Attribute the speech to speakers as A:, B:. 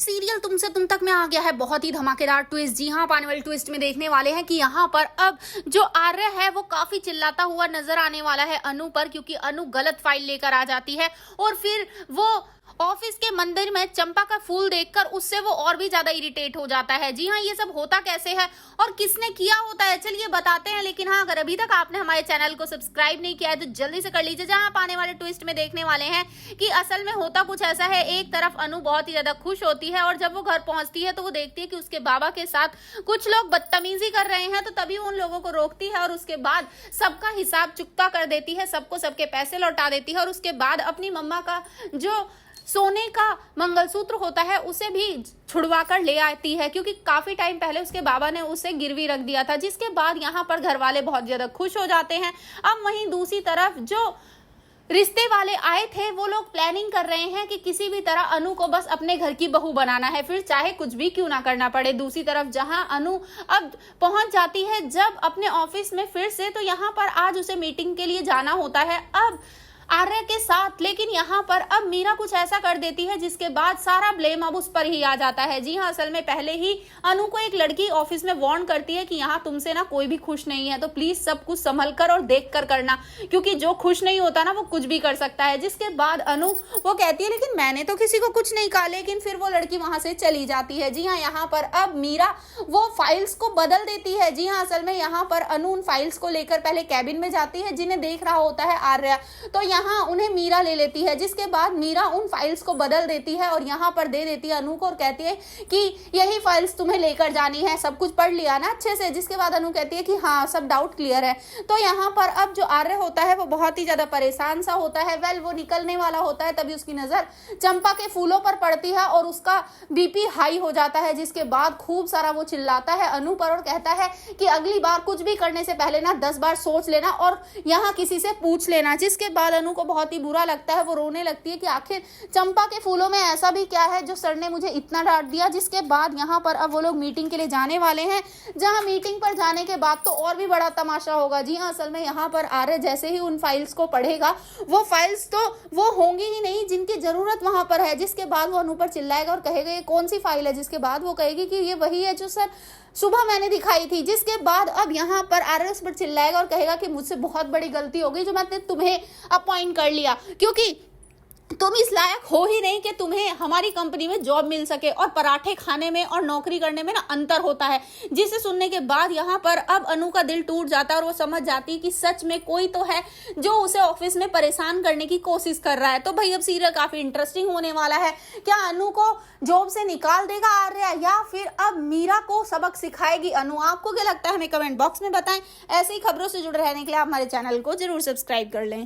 A: Serial तुमसे तुम तक में आ गया है बहुत ही धमाकेदार ट्विस्ट। जी हाँ, आने वाले ट्विस्ट में देखने वाले हैं कि यहाँ पर अब जो आर्य है वो काफी चिल्लाता हुआ नजर आने वाला है अनु पर, क्योंकि अनु गलत फाइल लेकर आ जाती है और फिर वो ऑफिस के मंदिर में चंपा का फूल देखकर उससे वो और भी ज्यादा इरिटेट हो जाता है। जी हाँ, ये सब होता कैसे है और किसने किया होता है चलिए बताते हैं। लेकिन हाँ, अगर अभी तक आपने हमारे चैनल को सब्सक्राइब नहीं किया है तो जल्दी से कर लीजिए। जहाँ आप आने वाले ट्विस्ट में देखने वाले हैं कि असल में होता कुछ ऐसा है। एक तरफ अनु बहुत ही ज्यादा खुश होती है और जब वो घर पहुंचती है तो वो देखती है कि उसके बाबा के साथ कुछ लोग बदतमीजी कर रहे हैं, तो तभी उन लोगों को रोकती है और उसके बाद सबका हिसाब चुकता कर देती है, सबको सबके पैसे लौटा देती है और उसके बाद अपनी मम्मा का जो सोने का मंगलसूत्र होता है उसे भी छुड़वा कर ले आती है, क्योंकि काफी टाइम पहले उसके बाबा ने उसे गिरवी रख दिया था। जिसके बाद यहाँ पर घर वाले बहुत ज्यादा खुश हो जाते हैं। अब वहीं दूसरी तरफ जो रिश्ते वाले आए थे वो लोग प्लानिंग कर रहे हैं कि किसी भी तरह अनु को बस अपने घर की बहू बनाना है, फिर चाहे कुछ भी क्यों ना करना पड़े। दूसरी तरफ जहां अनु अब पहुंच जाती है जब अपने ऑफिस में फिर से, तो यहाँ पर आज उसे मीटिंग के लिए जाना होता है अब आर्य के साथ। लेकिन यहाँ पर अब मीरा कुछ ऐसा कर देती है जिसके बाद सारा ब्लेम अब उस पर ही आ जाता है। जी हाँ, असल में पहले ही अनु को एक लड़की ऑफिस में वार्न करती है कि यहाँ तुमसे ना कोई भी खुश नहीं है, तो प्लीज सब कुछ संभल कर और देख कर करना, क्योंकि जो खुश नहीं होता ना वो कुछ भी कर सकता है। जिसके बाद अनु वो कहती है लेकिन मैंने तो किसी को कुछ नहीं कहा, लेकिन फिर वो लड़की वहां से चली जाती है। जी हाँ, यहाँ पर अब मीरा वो फाइल्स को बदल देती है। जी हाँ, असल में यहाँ पर अनु उन फाइल्स को लेकर पहले कैबिन में जाती है जिन्हें देख रहा होता है आर्य, तो यहाँ उन्हें मीरा ले लेती है। जिसके बाद मीरा उन फाइल्स को बदल देती है और यहाँ पर दे देती है अनु को और कहती है कि यही फाइल्स तुम्हें लेकर जानी है, सब कुछ पढ़ लिया ना अच्छे से। जिसके बाद अनु कहती है कि हाँ सब डाउट क्लियर है। तो यहाँ पर अब जो आर्य होता है वो बहुत ही ज्यादा परेशान सा होता है। वेल वो निकलने वाला होता है तभी उसकी नजर चंपा के फूलों पर पड़ती है और उसका बीपी हाई हो जाता है। जिसके बाद खूब सारा वो चिल्लाता है अनु पर और कहता है कि अगली बार कुछ भी करने से पहले ना 10 बार सोच लेना और यहाँ किसी से पूछ लेना। जिसके बाद अनु को बहुत ही बुरा लगता है, वो रोने लगती है कि आखिर चंपा के फूलों में ऐसा भी क्या है जो सर ने मुझे इतना डांट दिया। जिसके बाद यहाँ पर अब वो लोग मीटिंग के लिए जाने वाले हैं, जहां मीटिंग पर जाने के बाद तो और भी बड़ा तमाशा होगा। जी हाँ, असल में यहाँ पर आर्य जैसे ही उन फाइल्स को पढ़ेगा वो फाइल्स तो वो होंगी ही नहीं जिनकी जरूरत वहां पर है। जिसके बाद वो अनु पर चिल्लाएगा और कहेगा ये कौन सी फाइल है। जिसके बाद वो कहेगी कि ये वही है जो सर सुबह मैंने दिखाई थी। जिसके बाद अब यहाँ पर आर्य उस पर चिल्लाएगा और कहेगा कि मुझसे बहुत बड़ी गलती हो गई जो मैंने तुम्हें अपॉइंट कर लिया, क्योंकि तुम इस लायक हो ही नहीं कि तुम्हें हमारी कंपनी में जॉब मिल सके, और पराठे खाने में और नौकरी करने में ना अंतर होता है। जिसे सुनने के बाद यहाँ पर अब अनु का दिल टूट जाता है और वो समझ जाती है कि सच में कोई तो है जो उसे ऑफिस में परेशान करने की कोशिश कर रहा है। तो भाई अब सीरियल काफी इंटरेस्टिंग होने वाला है। क्या अनु को जॉब से निकाल देगा आर्य या फिर अब मीरा को सबक सिखाएगी अनु? आपको क्या लगता है हमें कमेंट बॉक्स में बताएं। ऐसी खबरों से जुड़े रहने के लिए आप हमारे चैनल को जरूर सब्सक्राइब कर लें।